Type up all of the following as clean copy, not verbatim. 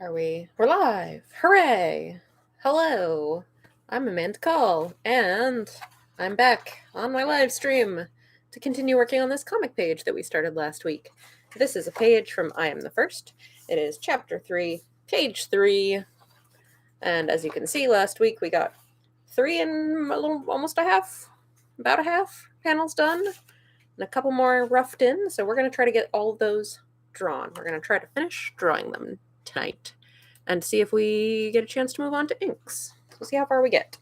Are we? We're live! Hooray! Hello! I'm Amanda Call, and I'm back on my live stream to continue working on this comic page that we started last week. This is a page from I Am the First. It is Chapter 3, Page 3. And as you can see, last week we got 3 and almost about a half panels done, and a couple more roughed in, so we're going to try to get all of those drawn. We're going to try to finish drawing them tonight and see if we get a chance to move on to inks. We'll see how far we get.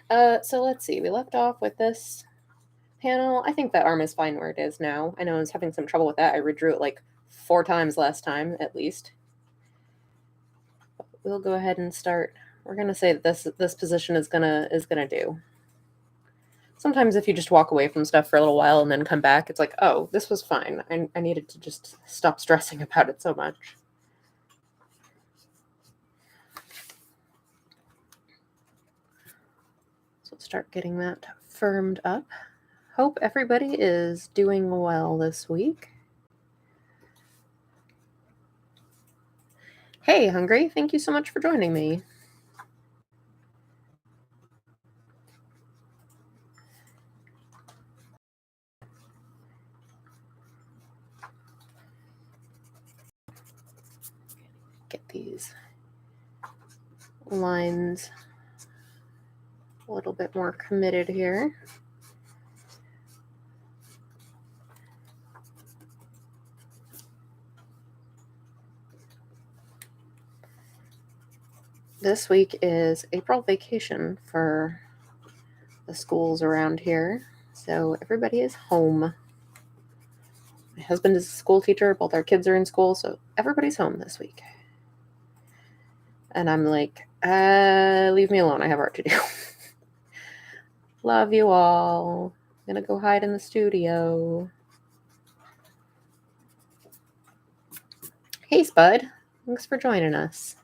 So let's see. We left off with this panel. I think that arm is fine where it is now. I know I was having some trouble with that. I redrew it like 4 times last time, at least. But we'll go ahead and start. We're gonna say that this position is gonna do. Sometimes if you just walk away from stuff for a little while and then come back, it's like, oh, this was fine. I needed to just stop stressing about it so much. So let's start getting that firmed up. Hope everybody is doing well this week. Hey, Hungry, thank you so much for joining me. Get these lines a little bit more committed here. This week is April vacation for the schools around here, so everybody is home. My husband is a school teacher. Both our kids are in school, so everybody's home this week. And I'm like, leave me alone. I have art to do. Love you all. I'm gonna go hide in the studio. Hey, Spud. Thanks for joining us.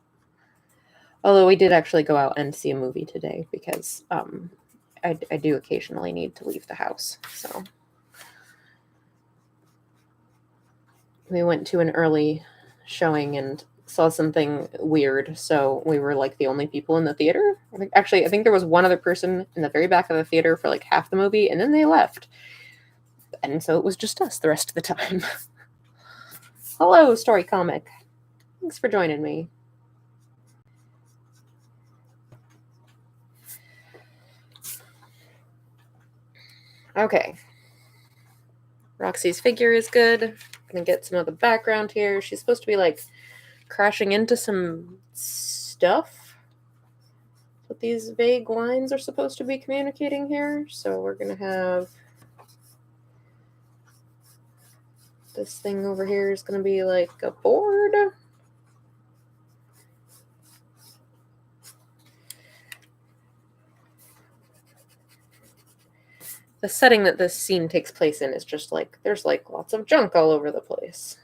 Although we did actually go out and see a movie today because I do occasionally need to leave the house. So we went to an early showing and saw something weird. So we were like the only people in the theater. I think there was one other person in the very back of the theater for like half the movie, and then they left. And so it was just us the rest of the time. Hello, Story Comic. Thanks for joining me. Okay. Roxy's figure is good. I'm gonna get some of the background here. She's supposed to be like crashing into some stuff. What these vague lines are supposed to be communicating here. So we're gonna have this thing over here is gonna be like a board. The setting that this scene takes place in is just like, there's like lots of junk all over the place.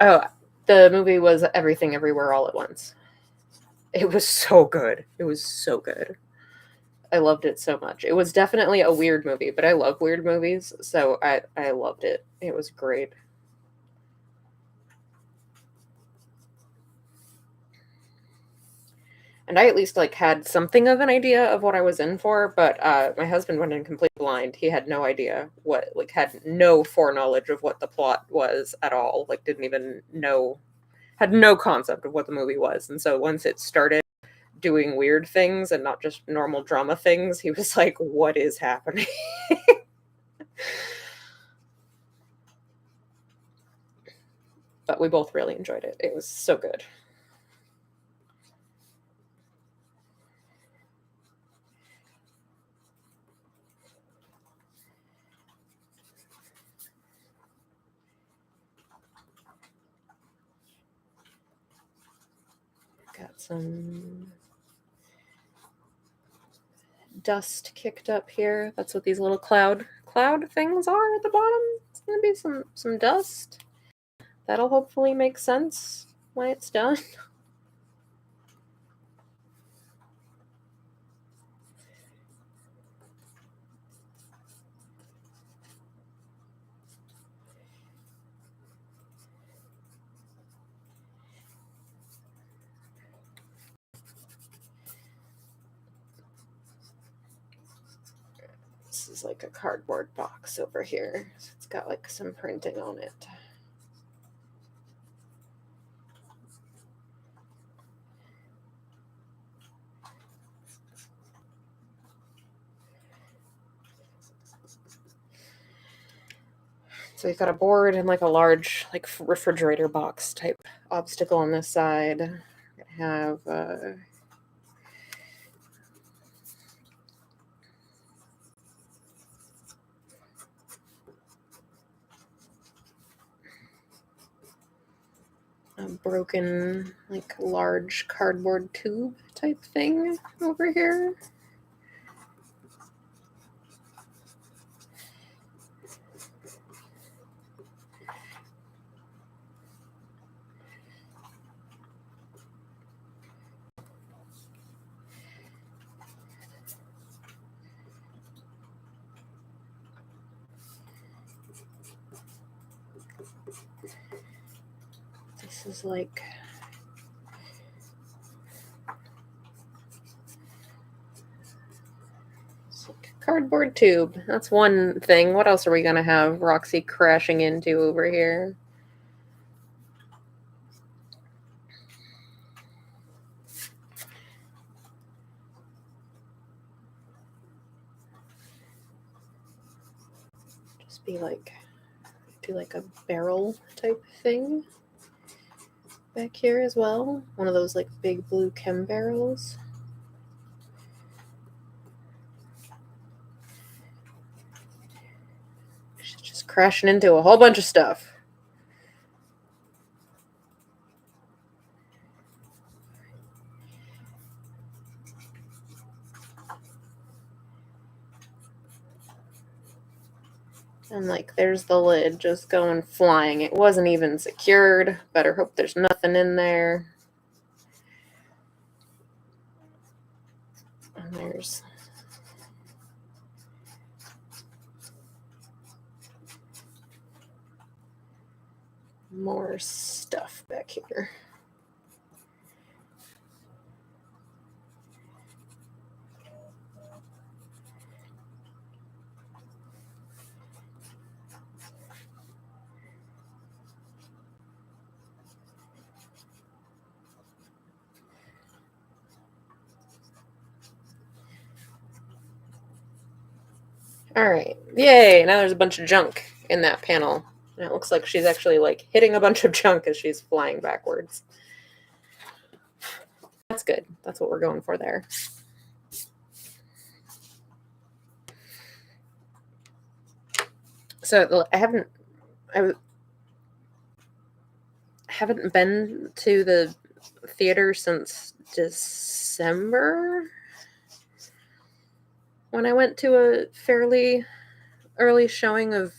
Oh, the movie was Everything Everywhere All at Once. It was so good. It was so good. I loved it so much. It was definitely a weird movie, but I love weird movies, so I loved it. It was great. And I at least like had something of an idea of what I was in for, but my husband went in complete blind. He had no idea had no foreknowledge of what the plot was at all. Like didn't even know, had no concept of what the movie was. And so once it started doing weird things and not just normal drama things, he was like, what is happening? But we both really enjoyed it. It was so good. Got some dust kicked up here. That's what these little cloud things are at the bottom. It's gonna be some dust. That'll hopefully make sense when it's done. This is like a cardboard box over here. So it's got like some printing on it. So we've got a board and like a large like refrigerator box type obstacle on this side. We have a broken like large cardboard tube type thing over here. This is like cardboard tube. That's one thing. What else are we going to have Roxy crashing into over here? Just be like, do like a barrel type thing back here as well. One of those like big blue chem barrels. She's just crashing into a whole bunch of stuff. And like there's the lid just going flying. It wasn't even secured. Better hope there's nothing in there. And there's more stuff back here. All right. Yay. Now there's a bunch of junk in that panel. And it looks like she's actually like hitting a bunch of junk as she's flying backwards. That's good. That's what we're going for there. So I haven't been to the theater since December when I went to a fairly early showing of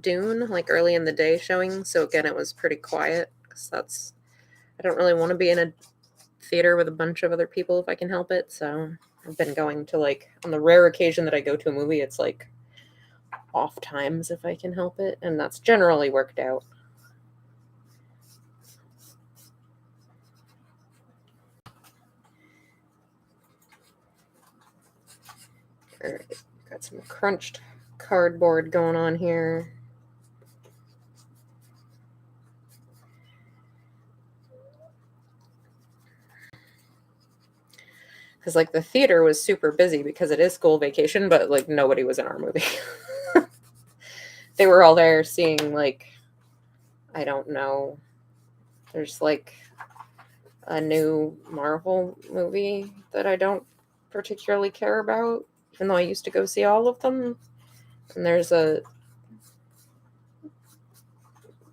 Dune, like early in the day showing. So again, it was pretty quiet because I don't really want to be in a theater with a bunch of other people if I can help it. So I've been going to like, on the rare occasion that I go to a movie, it's like off times if I can help it, and that's generally worked out. All right, got some crunched cardboard going on here. Because like the theater was super busy because it is school vacation, but like nobody was in our movie. They were all there seeing like, I don't know, there's like a new Marvel movie that I don't particularly care about, even though I used to go see all of them. And there's a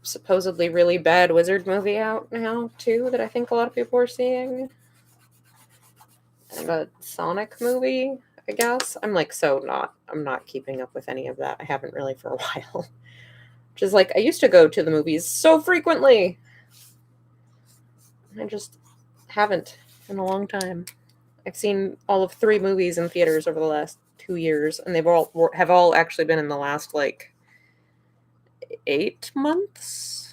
supposedly really bad wizard movie out now too that I think a lot of people are seeing. And a Sonic movie, I guess. I'm not keeping up with any of that. I haven't really for a while. Which is like, I used to go to the movies so frequently. I just haven't in a long time. I've seen all of 3 movies in theaters over the last 2 years, and they've all actually been in the last, like, 8 months?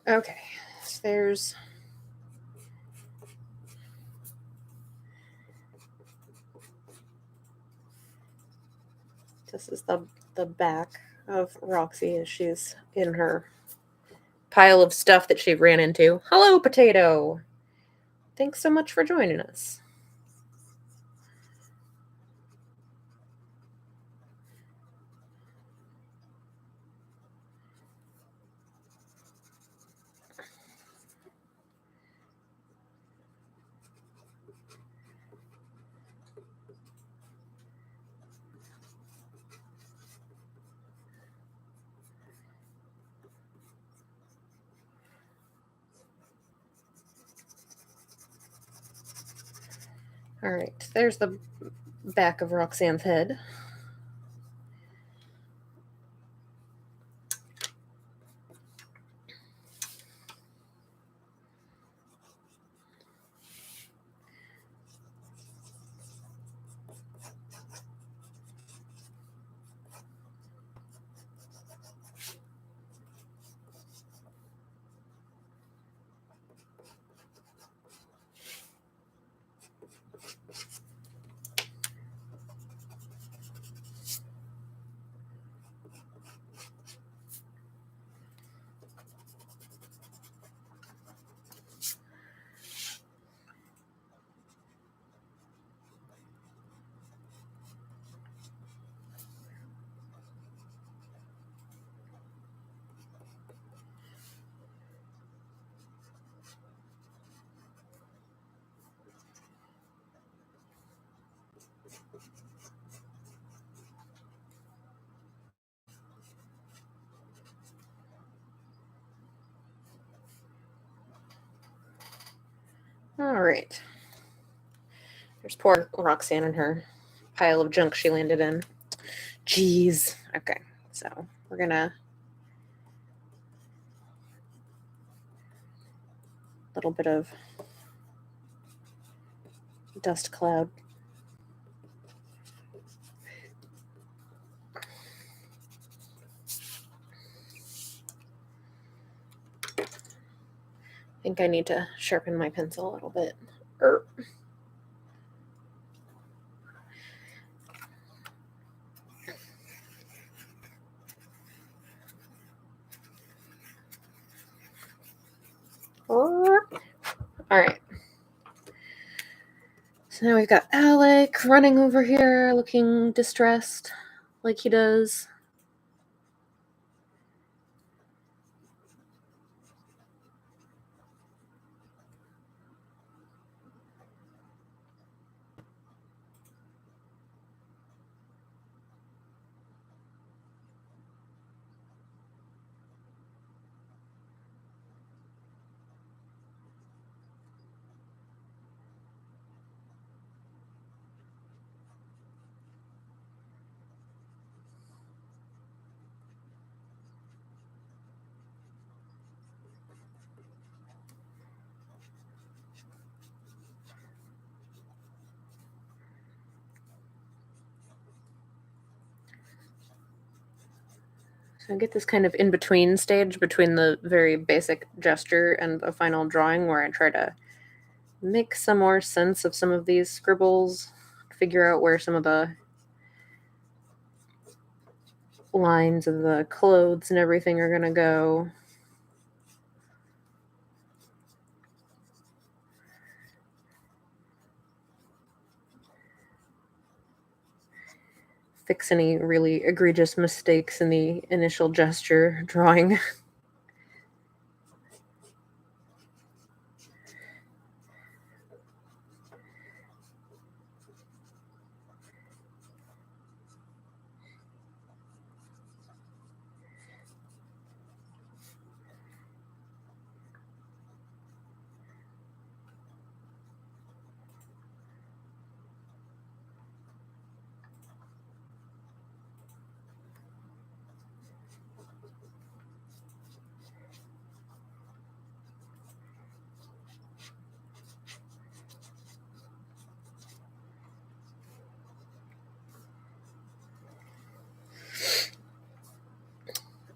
Okay, so there's this is the back of Roxy as she's in her pile of stuff that she ran into. Hello, Potato. Thanks so much for joining us. All right, there's the back of Roxanne's head. All right. There's poor Roxanne and her pile of junk she landed in. Jeez. Okay, so we're gonna little bit of dust cloud. I think I need to sharpen my pencil a little bit. All right. So now we've got Alec running over here looking distressed like he does. So I get this kind of in-between stage between the very basic gesture and the final drawing where I try to make some more sense of some of these scribbles, figure out where some of the lines of the clothes and everything are gonna go. Fix any really egregious mistakes in the initial gesture drawing.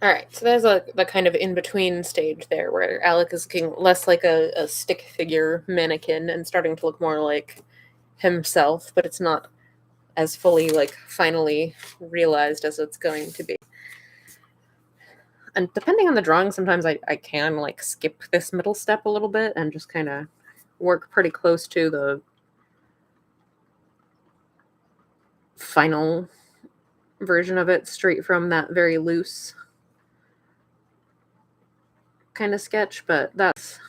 All right, so there's the kind of in-between stage there where Alec is looking less like a stick figure mannequin and starting to look more like himself, but it's not as fully like finally realized as it's going to be. And depending on the drawing, sometimes I can like skip this middle step a little bit and just kind of work pretty close to the final version of it straight from that very loose kind of sketch, but that's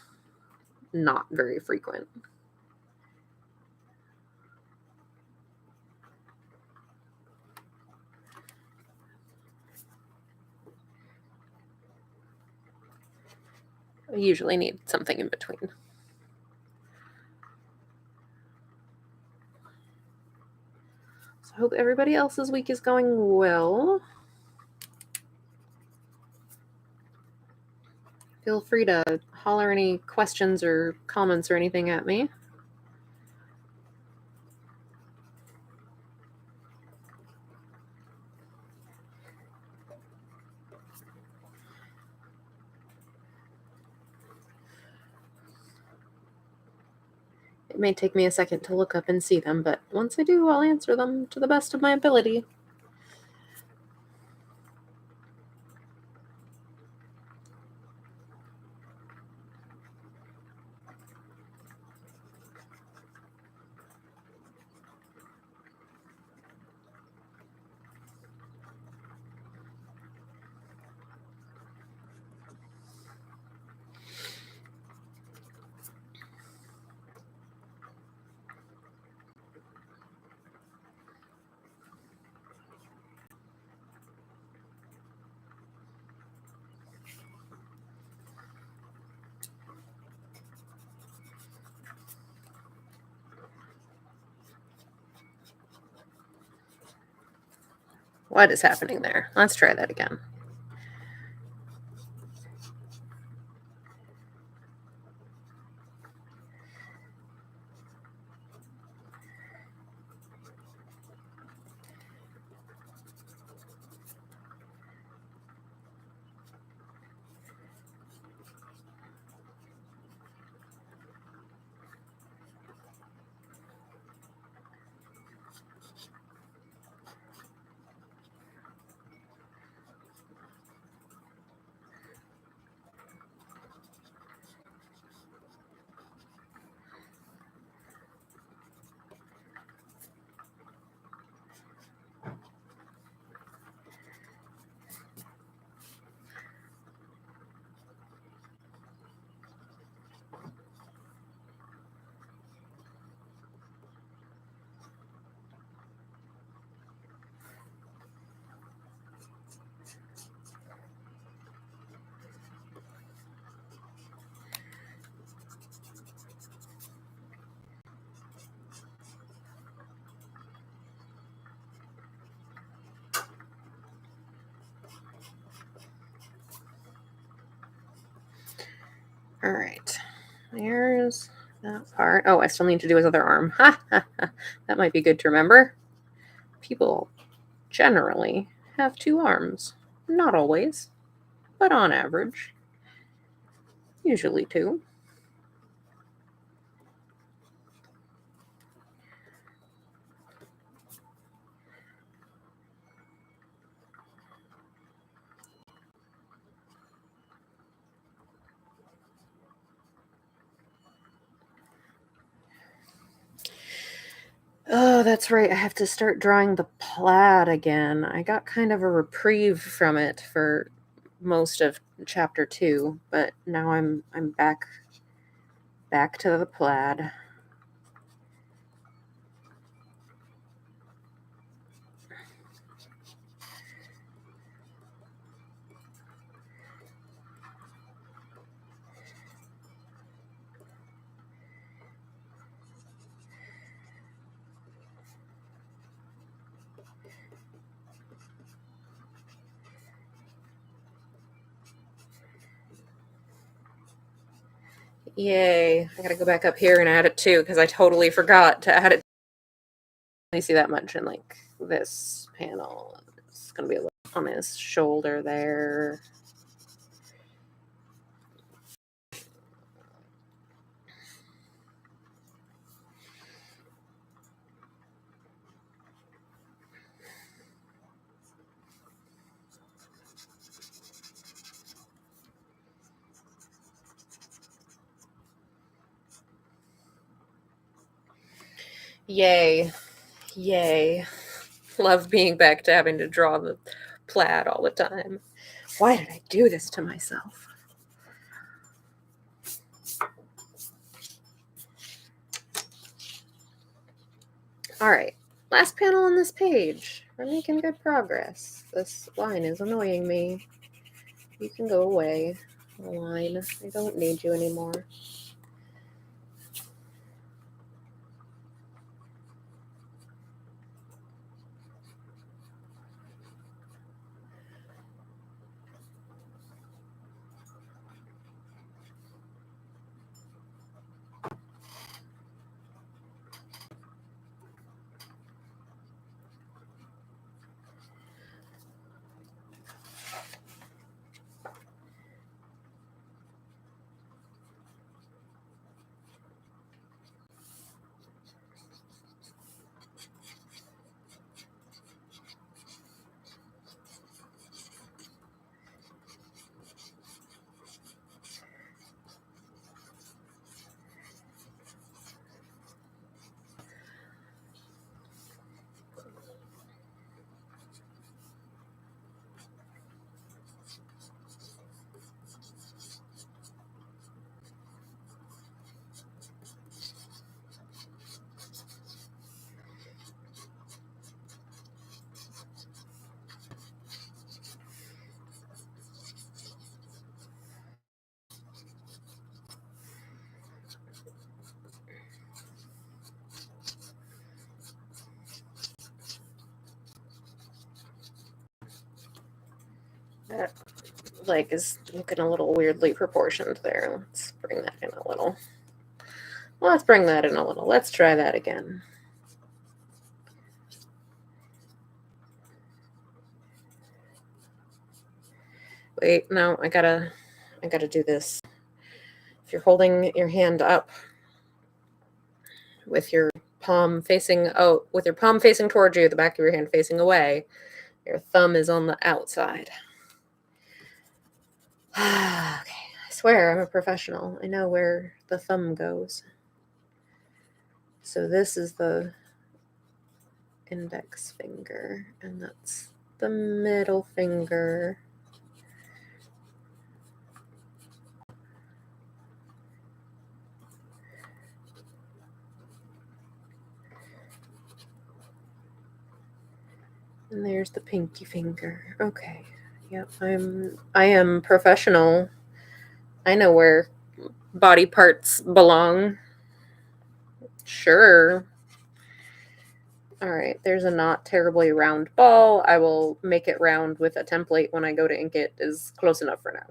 not very frequent. I usually need something in between. So I hope everybody else's week is going well. Feel free to holler any questions or comments or anything at me. It may take me a second to look up and see them, but once I do, I'll answer them to the best of my ability. What is happening there? Let's try that again. All right, there's that part. Oh, I still need to do his other arm. That might be good to remember. People generally have two arms. Not always, but on average. Usually 2. Oh, that's right. I have to start drawing the plaid again. I got kind of a reprieve from it for most of chapter 2, but now I'm back to the plaid. Yay. I gotta go back up here and add it too, because I totally forgot to add it. You see that much in like this panel. It's gonna be a little on his shoulder there. Yay. Yay. Love being back to having to draw the plaid all the time. Why did I do this to myself? All right, last panel on this page. We're making good progress. This line is annoying me. You can go away, line. I don't need you anymore. That leg is looking a little weirdly proportioned there. Let's bring that in a little. Let's bring that in a little. Let's try that again. Wait, no, I gotta do this. If you're holding your hand up with your palm facing towards you, the back of your hand facing away, your thumb is on the outside. Okay, I swear I'm a professional. I know where the thumb goes. So this is the index finger, and that's the middle finger. And there's the pinky finger. Okay. Yep, I am professional. I know where body parts belong. Sure. All right, there's a not terribly round ball. I will make it round with a template when I go to ink it. Is close enough for now.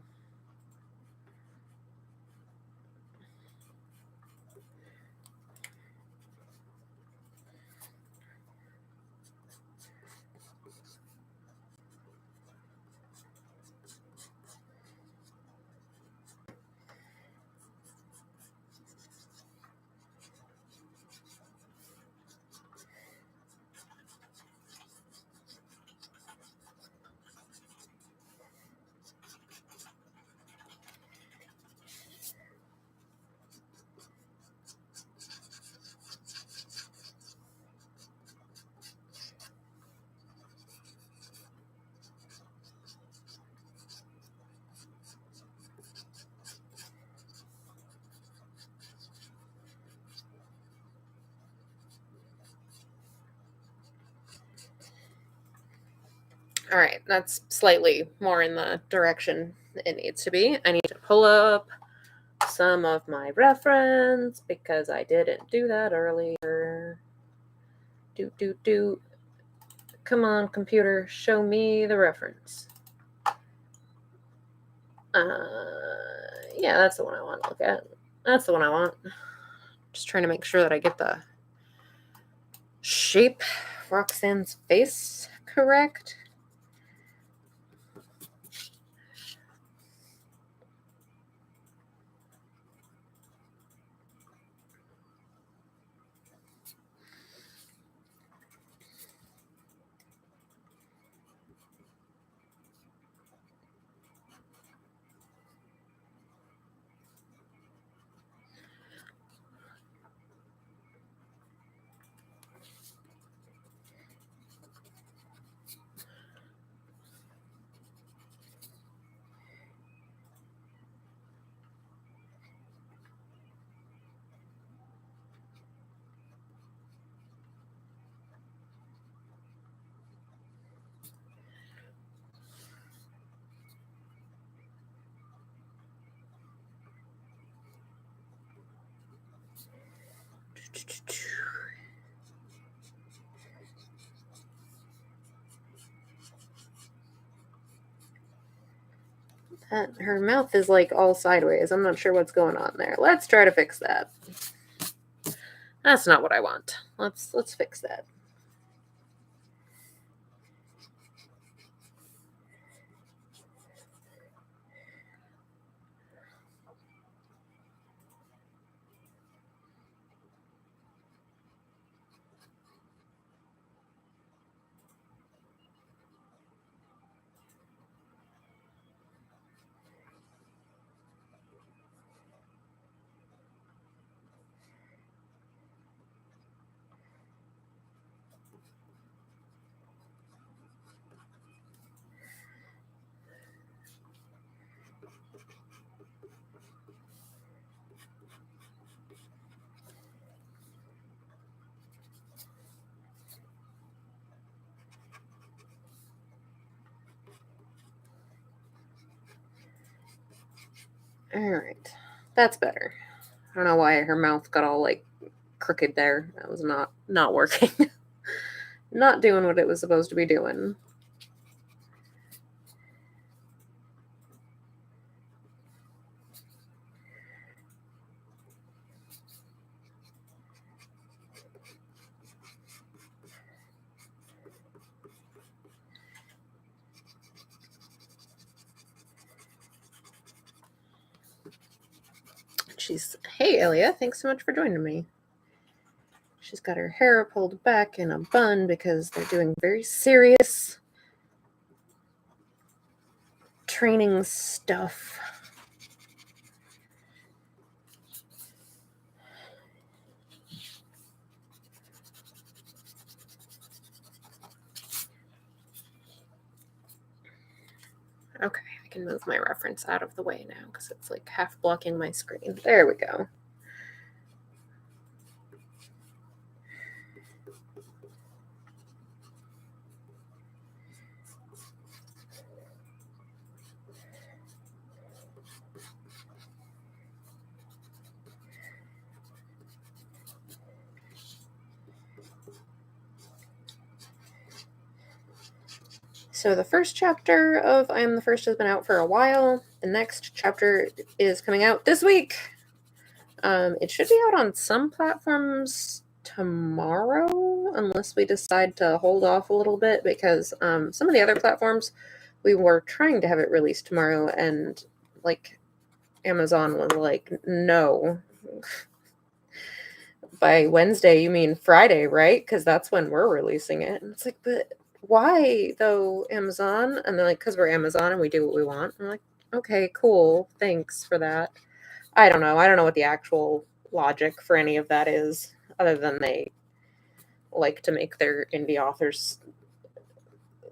All right, that's slightly more in the direction it needs to be. I need to pull up some of my reference because I didn't do that earlier. Come on, computer, show me the reference. Yeah, that's the one I want to look at. That's the one I want. Just trying to make sure that I get the shape Roxanne's face correct. Her mouth is like all sideways. I'm not sure what's going on there. Let's try to fix that. That's not what I want. Let's fix that. Alright. That's better. I don't know why her mouth got all like crooked there. That was not working. Not doing what it was supposed to be doing. Hey, Elia, thanks so much for joining me. She's got her hair pulled back in a bun because they're doing very serious training stuff. Okay, I can move my reference out of the way now because it's like half blocking my screen. There we go. So the first chapter of I Am the First has been out for a while. The next chapter is coming out this week. It should be out on some platforms tomorrow, unless we decide to hold off a little bit, because some of the other platforms we were trying to have it released tomorrow, and like Amazon was like, no. By Wednesday, you mean Friday, right? Because that's when we're releasing it. And it's like, but why though, Amazon? And they're like, because we're Amazon and we do what we want. I'm like, okay, cool. Thanks for that. I don't know. I don't know what the actual logic for any of that is, other than they like to make their indie authors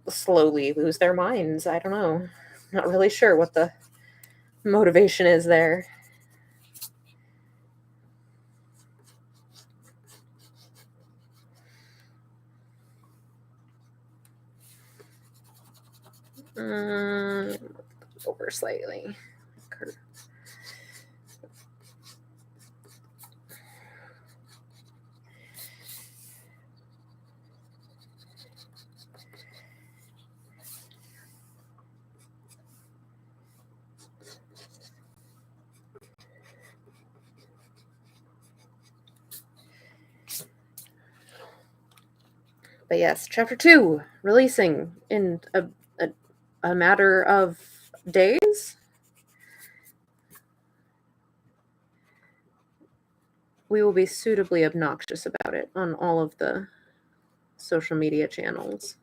slowly lose their minds. I don't know. Not really sure what the motivation is there. Over slightly. But yes, chapter 2 releasing in a matter of days. We will be suitably obnoxious about it on all of the social media channels.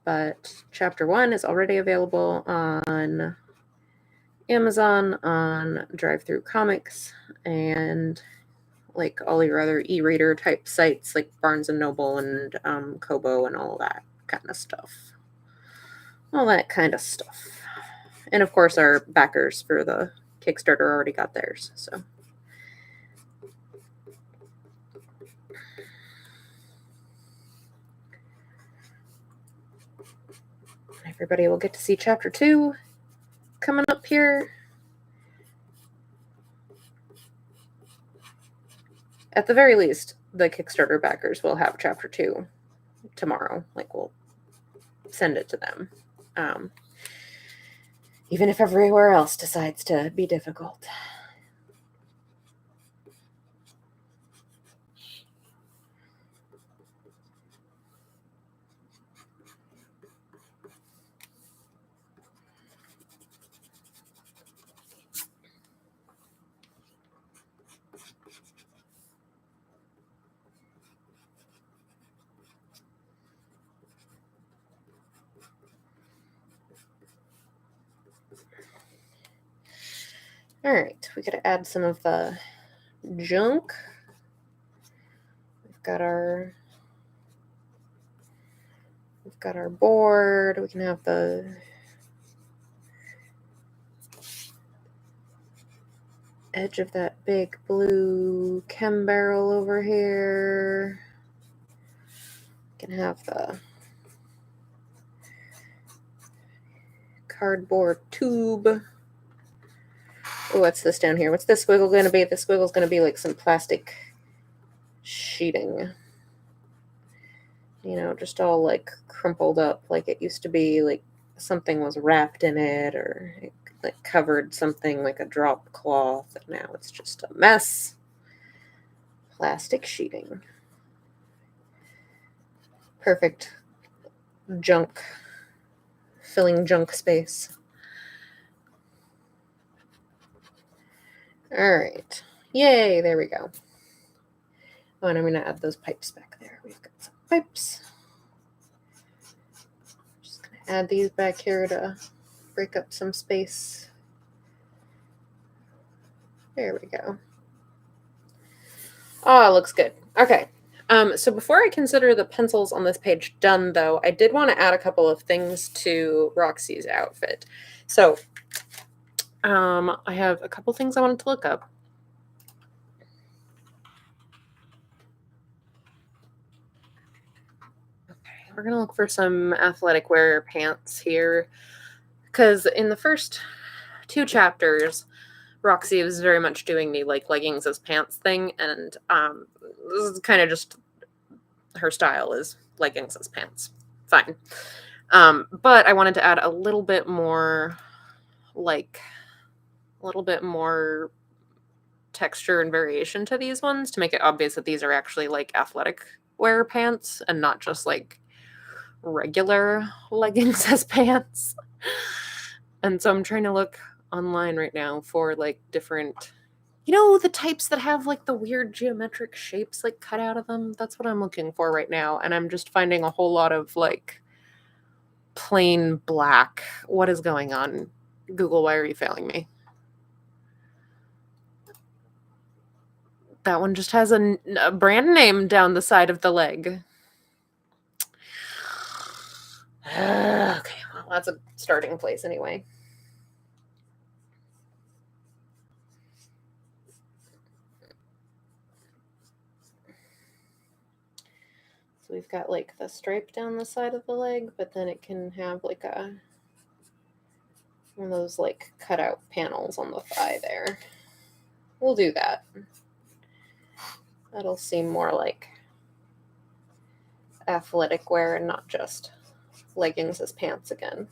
But chapter 1 is already available on Amazon, on Drive-Thru Comics, and like all your other e-reader type sites like Barnes & Noble and Kobo and all that kind of stuff. All that kind of stuff. And of course our backers for the Kickstarter already got theirs, so. Everybody will get to see chapter 2 coming up here. At the very least, the Kickstarter backers will have chapter 2 tomorrow. Like, we'll send it to them. Even if everywhere else decides to be difficult. All right, we got to add some of the junk. We've got our board. We can have the edge of that big blue chem barrel over here. We can have the cardboard tube. Oh, what's this down here? What's this squiggle going to be? This squiggle's going to be like some plastic sheeting. You know, just all like crumpled up like it used to be, like something was wrapped in it or it, like covered something like a drop cloth. And now it's just a mess. Plastic sheeting. Perfect junk. Filling junk space. All right. Yay, there we go. Oh, and I'm going to add those pipes back there. We've got some pipes. Just going to add these back here to break up some space. There we go. Oh, it looks good. Okay. So before I consider the pencils on this page done, though, I did want to add a couple of things to Roxy's outfit. So I have a couple things I wanted to look up. Okay, we're going to look for some athletic wear pants here. Because in the first 2 chapters, Roxy was very much doing the like leggings as pants thing, and this is kind of just her style is leggings as pants. Fine. But I wanted to add a little bit more texture and variation to these ones to make it obvious that these are actually like athletic wear pants and not just like regular leggings as pants. And so I'm trying to look online right now for like different, you know, the types that have like the weird geometric shapes like cut out of them. That's what I'm looking for right now. And I'm just finding a whole lot of like plain black. What is going on? Google, why are you failing me? That one just has a brand name down the side of the leg. Okay, well, that's a starting place anyway. So we've got like the stripe down the side of the leg, but then it can have like one of those like cutout panels on the thigh there. We'll do that. That'll seem more like athletic wear and not just leggings as pants again.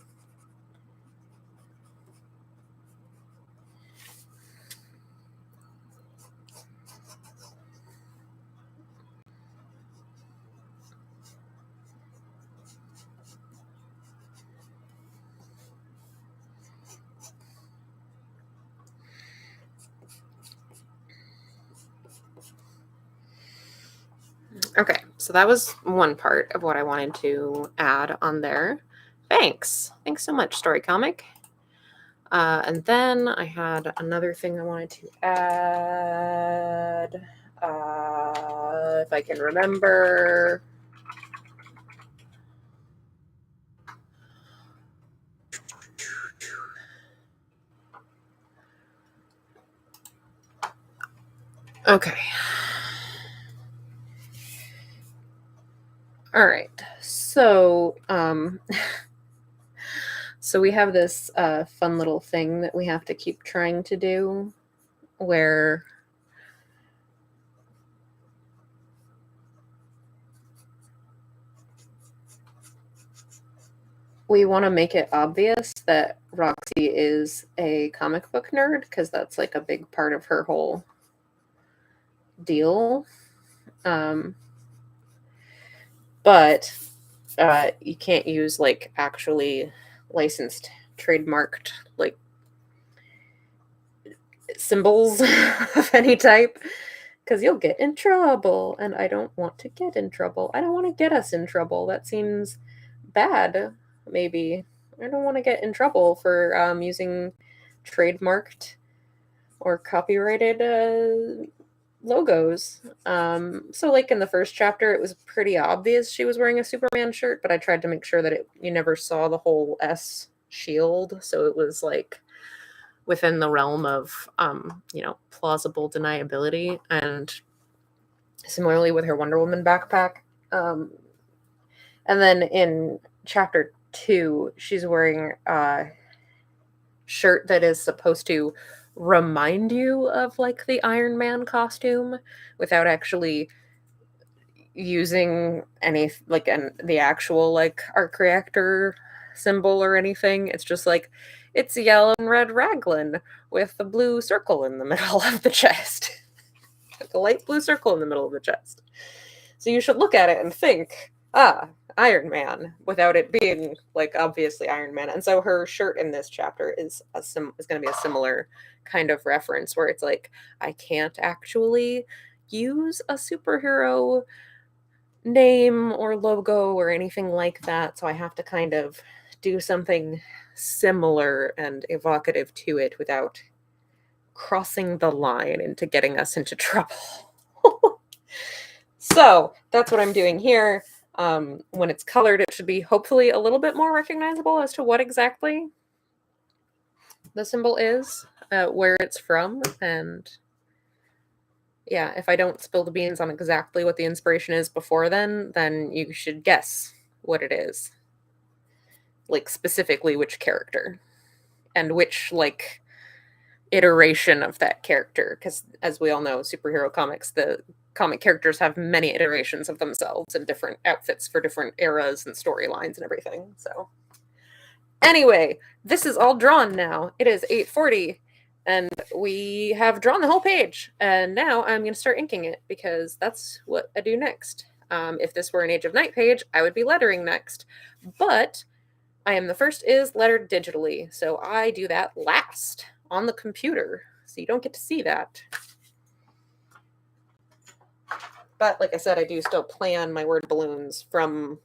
Okay, so that was one part of what I wanted to add on there. Thanks so much, Story Comic. And then I had another thing I wanted to add, if I can remember. Okay. All right. So, so we have this fun little thing that we have to keep trying to do where we want to make it obvious that Roxy is a comic book nerd, because that's like a big part of her whole deal. But you can't use like actually licensed, trademarked like symbols of any type, because you'll get in trouble, and I don't want to get in trouble. I don't want to get us in trouble. That seems bad, maybe. I don't want to get in trouble for using trademarked or copyrighted logos. So like in the first chapter, it was pretty obvious she was wearing a Superman shirt, but I tried to make sure that you never saw the whole S shield, so it was like within the realm of plausible deniability. And similarly with her Wonder Woman backpack. And then in chapter 2, she's wearing a shirt that is supposed to remind you of like the Iron Man costume without actually using any like the actual like arc reactor symbol or anything. It's just like it's a yellow and red raglan with a blue circle in the middle of the chest. Like a light blue circle in the middle of the chest. So you should look at it and think, Iron Man, without it being like obviously Iron Man. And so her shirt in this chapter is going to be a similar kind of reference where it's like, I can't actually use a superhero name or logo or anything like that, so I have to kind of do something similar and evocative to it without crossing the line into getting us into trouble. So that's what I'm doing here. When it's colored, it should be hopefully a little bit more recognizable as to what exactly the symbol is, where it's from, and yeah, if I don't spill the beans on exactly what the inspiration is before then you should guess what it is. Like specifically which character and which like iteration of that character, because as we all know, superhero comics, the comic characters have many iterations of themselves and different outfits for different eras and storylines and everything. So anyway, this is all drawn now. It is 8:40 and we have drawn the whole page, and now I'm going to start inking it because that's what I do next. If this were an Age of Night page, I would be lettering next, but I am the first is lettered digitally, so I do that last on the computer, so you don't get to see that. But like I said, I do still plan my word balloons from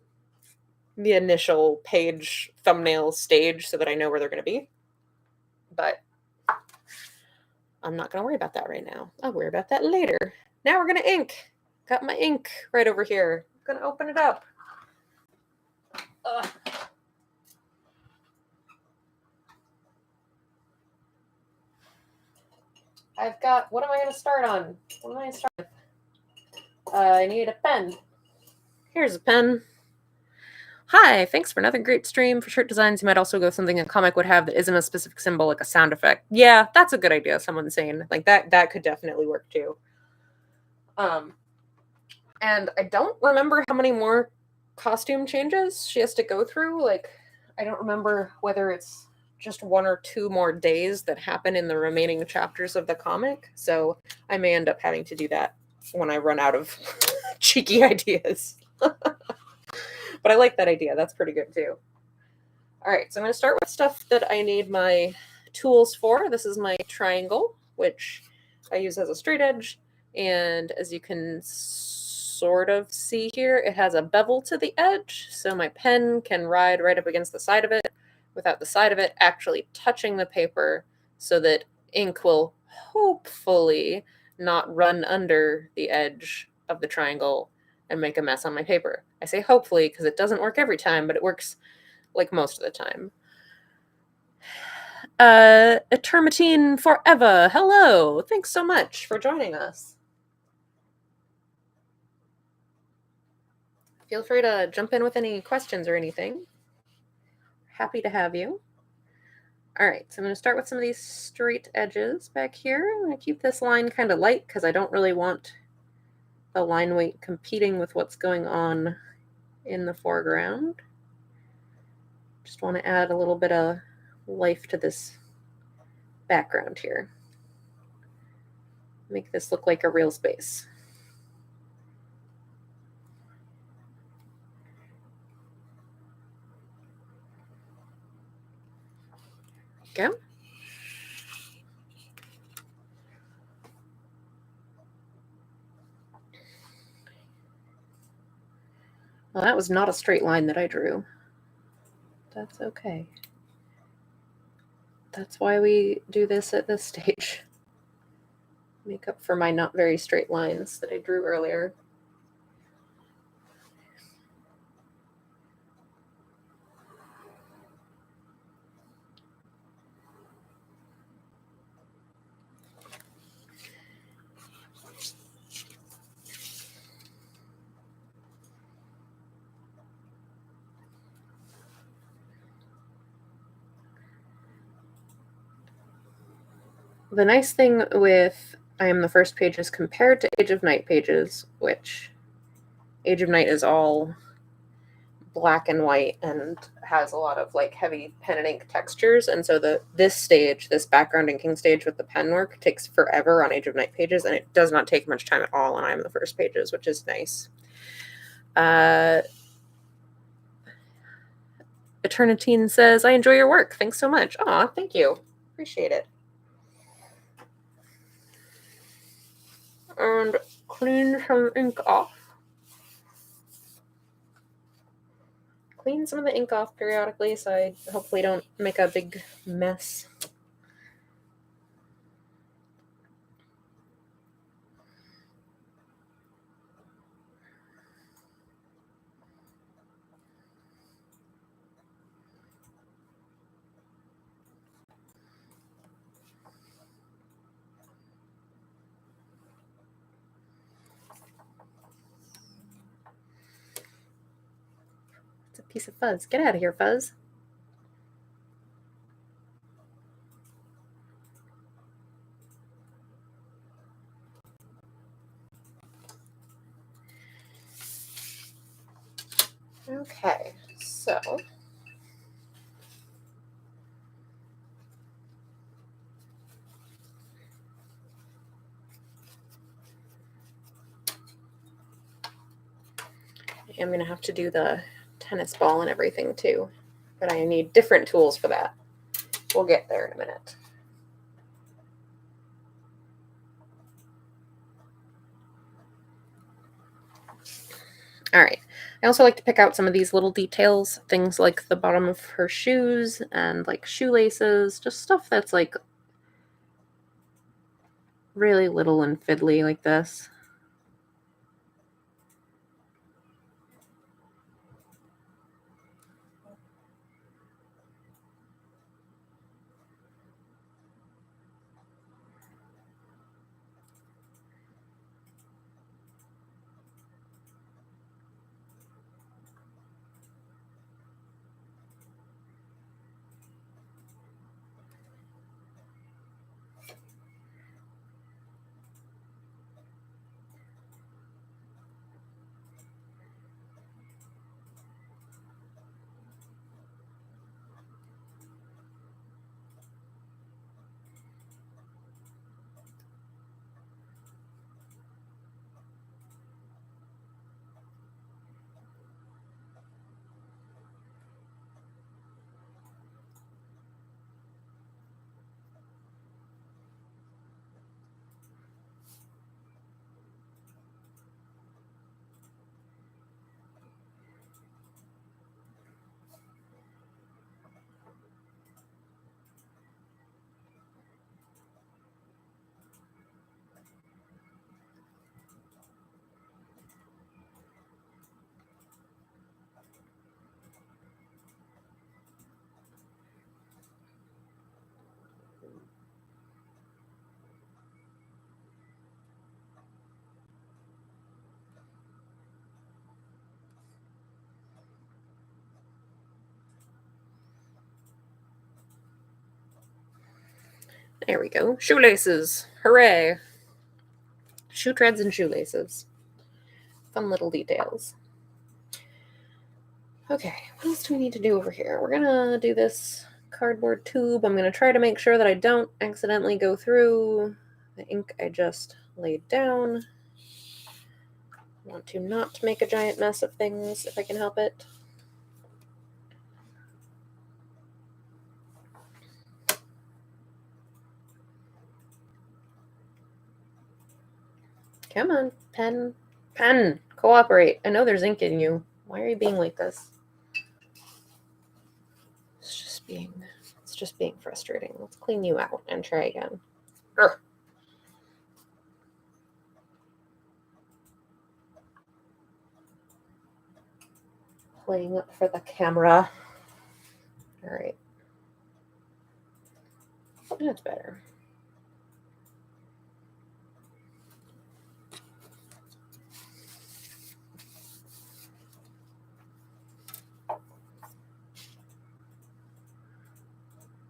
the initial page thumbnail stage so that I know where they're going to be. But I'm not going to worry about that right now. I'll worry about that later. Now we're going to ink. Got my ink right over here. I'm going to open it up. Ugh. I've got, what am I going to start on? What am I going to start with? I need a pen. Here's a pen. Hi, thanks for another great stream. For shirt designs, you might also go with something a comic would have that isn't a specific symbol, like a sound effect. Yeah, that's a good idea, someone's saying. Like, that could definitely work, too. And I don't remember how many more costume changes she has to go through. Like, I don't remember whether it's just 1 or 2 more days that happen in the remaining chapters of the comic. So I may end up having to do that when I run out of cheeky ideas. But I like that idea. That's pretty good too. All right, so I'm going to start with stuff that I need my tools for. This is my triangle, which I use as a straight edge. And as you can sort of see here, it has a bevel to the edge, so my pen can ride right up against the side of it without the side of it actually touching the paper, so that ink will hopefully not run under the edge of the triangle and make a mess on my paper. I say hopefully because it doesn't work every time, but it works like most of the time. Eternitine Forever, hello! Thanks so much for joining us. Feel free to jump in with any questions or anything. Happy to have you. All right, so I'm going to start with some of these straight edges back here. I'm going to keep this line kind of light because I don't really want the line weight competing with what's going on in the foreground. Just want to add a little bit of life to this background here. Make this look like a real space. Okay. Well, that was not a straight line that I drew. That's okay. That's why we do this at this stage. Make up for my not very straight lines that I drew earlier. The nice thing with I Am the First pages compared to Age of Night pages, which Age of Night is all black and white and has a lot of like heavy pen and ink textures, and so this stage, this background inking stage with the pen work, takes forever on Age of Night pages, and it does not take much time at all on I Am the First pages, which is nice. Eternitine says, I enjoy your work. Thanks so much. Aw, thank you. Appreciate it. And clean some ink off. Clean some of the ink off periodically so I hopefully don't make a big mess. It's a piece of fuzz. Get out of here, fuzz. Okay, so I'm going to have to do the tennis ball and everything too, but I need different tools for that. We'll get there in a minute. All right. I also like to pick out some of these little details, things like the bottom of her shoes and like shoelaces, just stuff that's like really little and fiddly like this. There we go. Shoelaces. Hooray. Shoe treads and shoelaces. Fun little details. Okay, what else do we need to do over here? We're gonna do this cardboard tube. I'm gonna try to make sure that I don't accidentally go through the ink I just laid down. I want to not make a giant mess of things if I can help it. Come on, pen. Pen! Cooperate. I know there's ink in you. Why are you being like this? It's just being frustrating. Let's clean you out and try again. Urgh. Playing up for the camera. All right. That's better.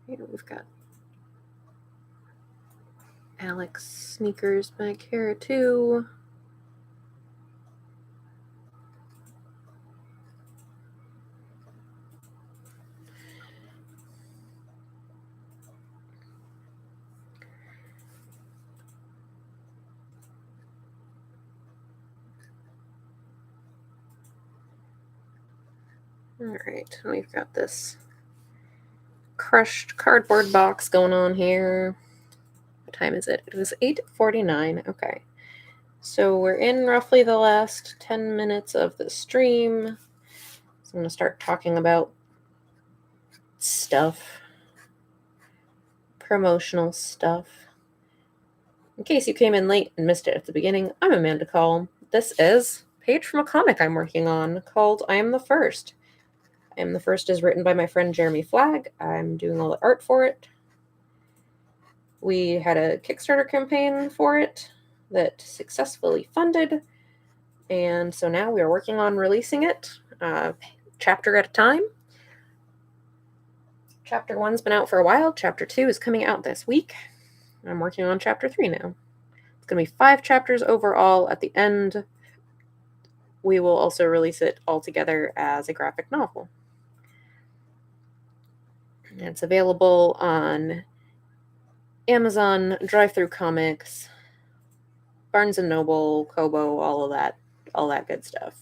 Here we've got Alex sneakers back here too. All right, we've got this crushed cardboard box going on here. What time is it? It was 8:49. Okay. So we're in roughly the last 10 minutes of the stream. So I'm going to start talking about stuff. Promotional stuff. In case you came in late and missed it at the beginning, I'm Amanda Call. This is a page from a comic I'm working on called I Am the First. I Am the First is written by my friend Jeremy Flagg. I'm doing all the art for it. We had a Kickstarter campaign for it that successfully funded, and so now we are working on releasing it chapter at a time. Chapter 1's been out for a while. Chapter 2 is coming out this week. I'm working on Chapter 3 now. It's going to be 5 chapters overall. At the end, we will also release it all together as a graphic novel. It's available on Amazon, Drive-Thru Comics, Barnes & Noble, Kobo, all that good stuff.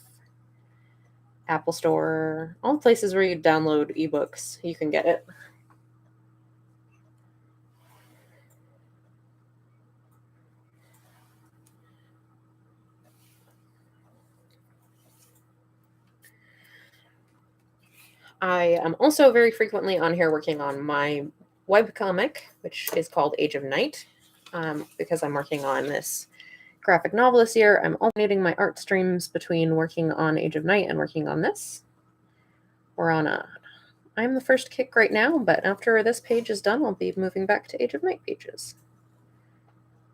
Apple Store, all the places where you download ebooks, you can get it. I am also very frequently on here working on my webcomic, which is called Age of Night, because I'm working on this graphic novel this year. I'm alternating my art streams between working on Age of Night and working on this. We're on I'm the First kick right now, but after this page is done, I'll be moving back to Age of Night pages.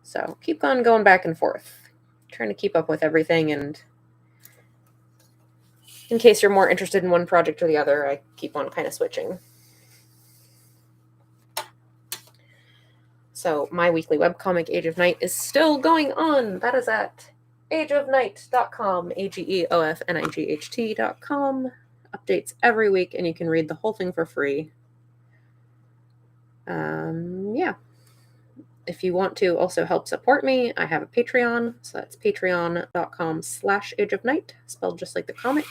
So keep on going back and forth, trying to keep up with everything, and in case you're more interested in one project or the other, I keep on kind of switching. So my weekly webcomic, Age of Night, is still going on. That is at ageofnight.com, ageofnight.com. Updates every week, and you can read the whole thing for free. Yeah. If you want to also help support me, I have a Patreon. So that's patreon.com/ageofnight, spelled just like the comic.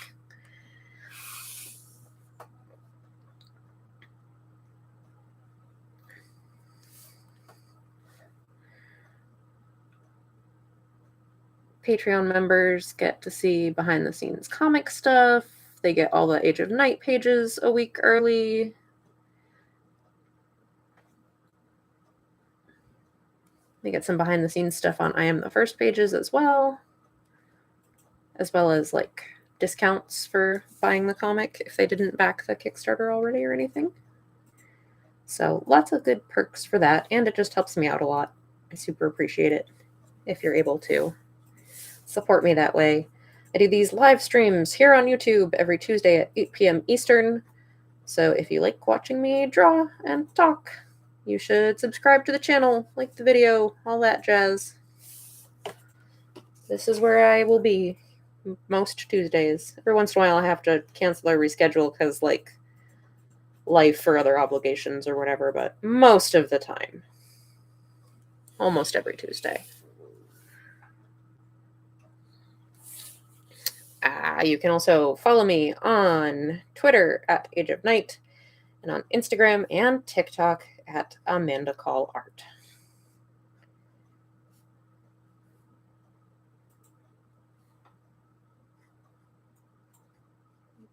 Patreon members get to see behind-the-scenes comic stuff. They get all the Age of Night pages a week early. They get some behind-the-scenes stuff on I Am the First pages as well as like discounts for buying the comic if they didn't back the Kickstarter already or anything. So lots of good perks for that, and it just helps me out a lot. I super appreciate it if you're able to support me that way. I do these live streams here on YouTube every Tuesday at 8 p.m. Eastern. So if you like watching me draw and talk, you should subscribe to the channel, like the video, all that jazz. This is where I will be most Tuesdays. Every once in a while I have to cancel or reschedule because, like, life or other obligations or whatever, but most of the time, almost every Tuesday. You can also follow me on Twitter at Age of Night and on Instagram and TikTok at Amanda Call Art.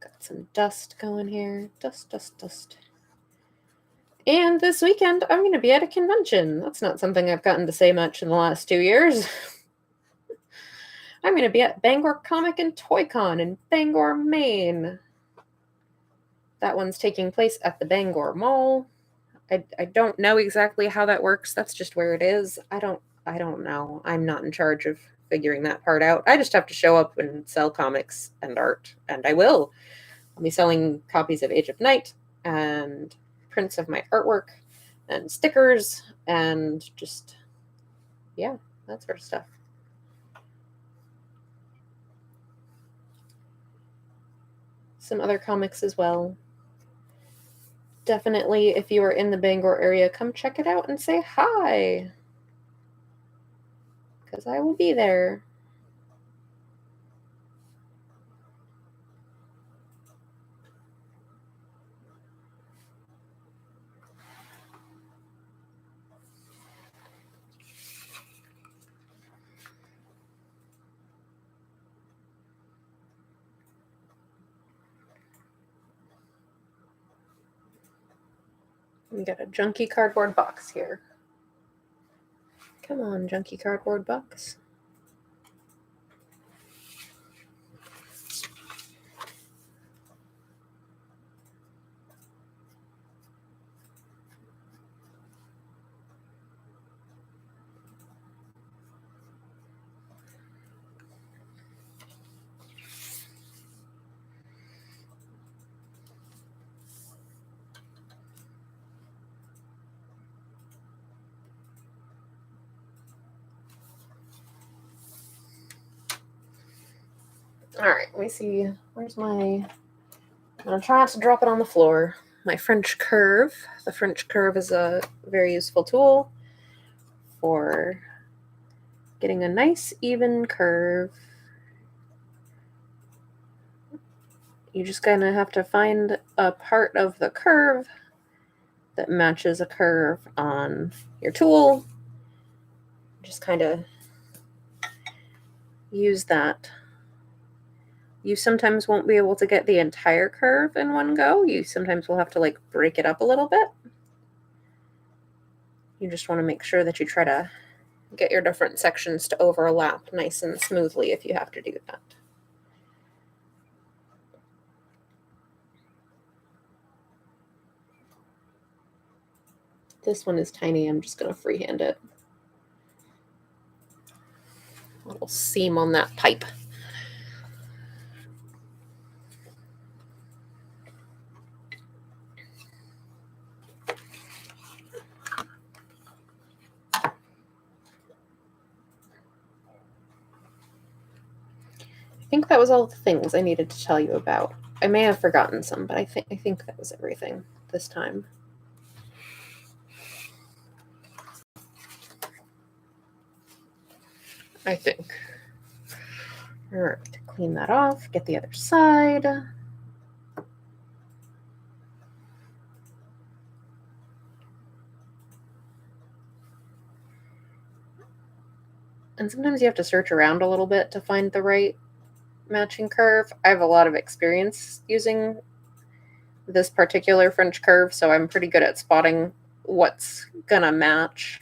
Got some dust going here. Dust. And this weekend, I'm going to be at a convention. That's not something I've gotten to say much in the last 2 years. I'm going to be at Bangor Comic and Toy Con in Bangor, Maine. That one's taking place at the Bangor Mall. I don't know exactly how that works. That's just where it is. I don't know. I'm not in charge of figuring that part out. I just have to show up and sell comics and art, and I will. I'll be selling copies of Age of Night and prints of my artwork and stickers and just, yeah, that sort of stuff. Some other comics as well. Definitely, if you are in the Bangor area, come check it out and say hi, because I will be there. We got a junky cardboard box here. Come on, junky cardboard box. All right, let me see. Where's my... I'm going to try not to drop it on the floor. My French curve. The French curve is a very useful tool for getting a nice, even curve. You just kind of have to find a part of the curve that matches a curve on your tool. Just kind of use that. You sometimes won't be able to get the entire curve in one go. You sometimes will have to, like, break it up a little bit. You just want to make sure that you try to get your different sections to overlap nice and smoothly if you have to do that. This one is tiny. I'm just going to freehand it. A little seam on that pipe. I think that was all the things I needed to tell you about. I may have forgotten some, but I think that was everything this time. I think. All right, clean that off, get the other side. And sometimes you have to search around a little bit to find the right matching curve. I have a lot of experience using this particular French curve, so I'm pretty good at spotting what's gonna match.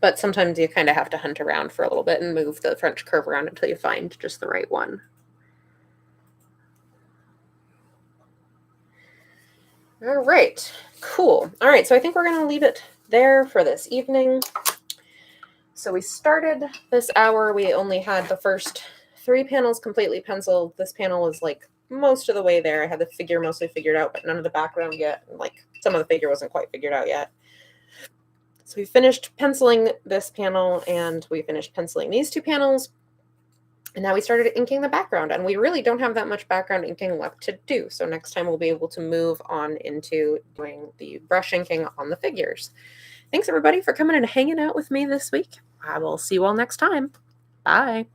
But sometimes you kind of have to hunt around for a little bit and move the French curve around until you find just the right one. All right, cool. All right, so I think we're going to leave it there for this evening. So we started this hour. We only had the first 3 panels completely penciled. This panel is like most of the way there. I had the figure mostly figured out, but none of the background yet. Like some of the figure wasn't quite figured out yet. So we finished penciling this panel and we finished penciling these two panels. And now we started inking the background, and we really don't have that much background inking left to do. So next time we'll be able to move on into doing the brush inking on the figures. Thanks everybody for coming and hanging out with me this week. I will see you all next time. Bye.